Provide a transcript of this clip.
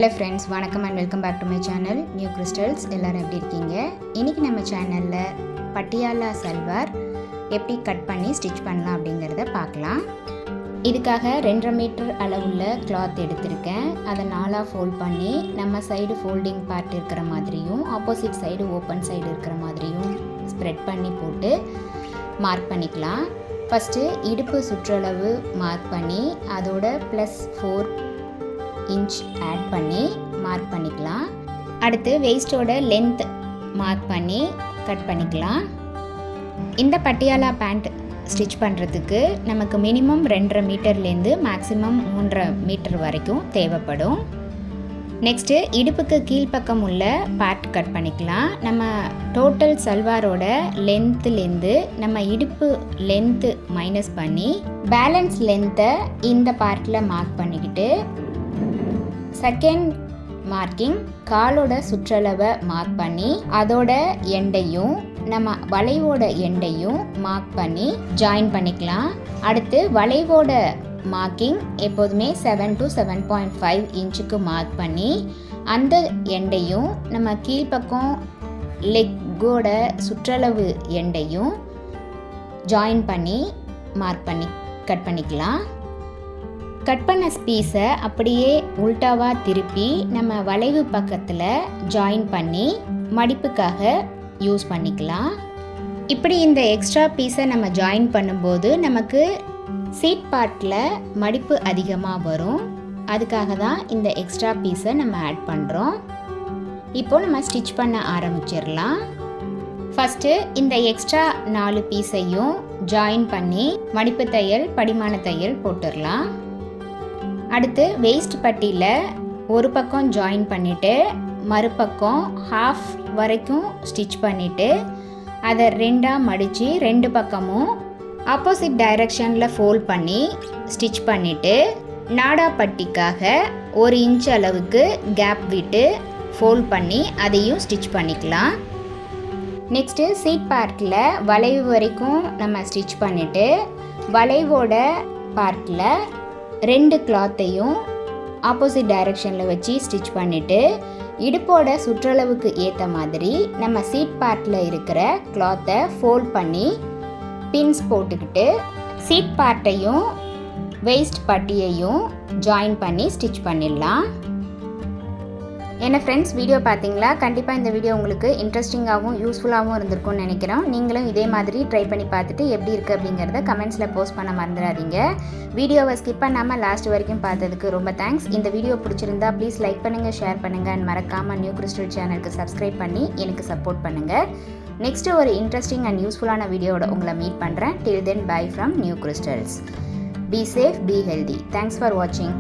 Hello friends, வணக்கம் and welcome back to my channel New Crystals. எல்லோரும் எப்படி இருக்கீங்க? இன்றைக்கி நம்ம சேனலில் பட்டியாலா சல்வார் எப்படி கட் பண்ணி ஸ்டிச் பண்ணலாம் அப்படிங்கிறத பார்க்கலாம். இதுக்காக 2.5 மீட்டர் அளவுள்ள கிளாத் எடுத்திருக்கேன். அதை 4ஆக ஃபோல்ட் பண்ணி நம்ம சைடு ஃபோல்டிங் பார்ட் இருக்கிற மாதிரியும் ஆப்போசிட் சைடு ஓப்பன் சைடு இருக்கிற மாதிரியும் ஸ்ப்ரெட் பண்ணி போட்டு மார்க் பண்ணிக்கலாம். ஃபஸ்ட்டு இடுப்பு சுற்றளவு மார்க் பண்ணி அதோட +4 இன்ச் ஆட் பண்ணி மார்க் பண்ணிக்கலாம். அடுத்து வெயிஸ்டோட லென்த் மார்க் பண்ணி கட் பண்ணிக்கலாம். இந்த பட்டியாலா பேண்ட் ஸ்டிச் பண்ணுறதுக்கு நமக்கு மினிமம் 2.5 மீட்டர்லேருந்து மேக்ஸிமம் 3.5 மீட்டர் வரைக்கும் தேவைப்படும். நெக்ஸ்ட்டு இடுப்புக்கு கீழ்ப்பக்கம் உள்ள பார்ட் கட் பண்ணிக்கலாம். நம்ம டோட்டல் சல்வாரோட லென்த்துலேருந்து நம்ம இடுப்பு லென்த்து மைனஸ் பண்ணி பேலன்ஸ் லென்த்தை இந்த பார்ட்டில் மார்க் பண்ணிக்கிட்டு செகண்ட் மார்க்கிங் காலோட சுற்றளவை மார்க் பண்ணி அதோட எண்டையும் நம்ம வளைவோட எண்டையும் மார்க் பண்ணி ஜாயின் பண்ணிக்கலாம். அடுத்து வளைவோட மார்க்கிங் எப்போதுமே 7 to 7.5 இன்ச்சுக்கு மார்க் பண்ணி அந்த எண்டையும் நம்ம கீழ்ப்பக்கம் லெக்கோட சுற்றளவு எண்டையும் ஜாயின் பண்ணி மார்க் பண்ணி கட் பண்ணிக்கலாம். கட் பண்ண பீஸை அப்படியே உல்டாவாக திருப்பி நம்ம வளைவு பக்கத்தில் ஜாயின் பண்ணி மடிப்புக்காக யூஸ் பண்ணிக்கலாம். இப்படி இந்த எக்ஸ்ட்ரா பீஸை நம்ம ஜாயின் பண்ணும்போது நமக்கு சீட் பார்ட்டில் மடிப்பு அதிகமாக வரும். அதுக்காக தான் இந்த எக்ஸ்ட்ரா பீஸை நம்ம ஆட் பண்ணுறோம். இப்போது நம்ம ஸ்டிச் பண்ண ஆரம்பிச்சிடலாம். ஃபஸ்ட்டு இந்த எக்ஸ்ட்ரா 4 பீஸையும் ஜாயின் பண்ணி மடிப்பு தையல் படிமான தையல் போட்டுடலாம். அடுத்து வெயிஸ்ட் பட்டியில் ஒரு பக்கம் ஜாயின் பண்ணிவிட்டு மறுபக்கம் ஹாஃப் வரைக்கும் ஸ்டிச் பண்ணிவிட்டு அதை 2ஆக மடித்து 2 பக்கமும் ஆப்போசிட் டைரக்ஷனில் ஃபோல்ட் பண்ணி ஸ்டிச் பண்ணிவிட்டு நாடா பட்டிக்காக 1 இன்ச் அளவுக்கு கேப் விட்டு ஃபோல்ட் பண்ணி அதையும் ஸ்டிச் பண்ணிக்கலாம். நெக்ஸ்ட்டு சீட் பார்ட்டில் வளைவு வரைக்கும் நம்ம ஸ்டிச் பண்ணிவிட்டு வளைவோட பார்ட்டில் 2 கிளாத்தையும் ஆப்போசிட் டைரக்ஷனில் வச்சு ஸ்டிச் பண்ணிவிட்டு இடுப்போட சுற்றளவுக்கு ஏற்ற மாதிரி நம்ம சீட் பார்ட்டில் இருக்கிற கிளாத்தை ஃபோல்ட் பண்ணி பின்ஸ் போட்டுக்கிட்டு சீட் பார்ட்டையும் வெயிஸ்ட் பட்டியையும் ஜாயின் பண்ணி ஸ்டிச் பண்ணிடலாம். என்ன ஃப்ரெண்ட்ஸ், வீடியோ பார்த்தீங்களா? கண்டிப்பாக இந்த வீடியோ உங்களுக்கு இன்ட்ரெஸ்டிங்காகவும் யூஸ்ஃபுல்லாகவும் இருந்திருக்கும்னு நினைக்கிறோம். நீங்களும் இதே மாதிரி ட்ரை பண்ணி பார்த்துட்டு எப்படி இருக்குது அப்படிங்கிறத கமெண்ட்ஸில் போஸ்ட் பண்ண மறந்துடாதீங்க. வீடியோவை ஸ்கிப் பண்ணாமல் லாஸ்ட் வரைக்கும் பார்த்ததுக்கு ரொம்ப தேங்க்ஸ். இந்த வீடியோ பிடிச்சிருந்தா ப்ளீஸ் லைக் பண்ணுங்கள், ஷேர் பண்ணுங்கள் அண்ட் மறக்காமல் நியூ கிறிஸ்டல் சேனலுக்கு சப்ஸ்கிரைப் பண்ணி எனக்கு சப்போர்ட் பண்ணுங்கள். நெக்ஸ்ட்டு ஒரு இன்ட்ரெஸ்டிங் அண்ட் யூஸ்ஃபுல்லான வீடியோவோட உங்களை மீட் பண்ணுறேன். Till then bye from new crystals. Be safe, be healthy. Thanks for வாட்சிங்.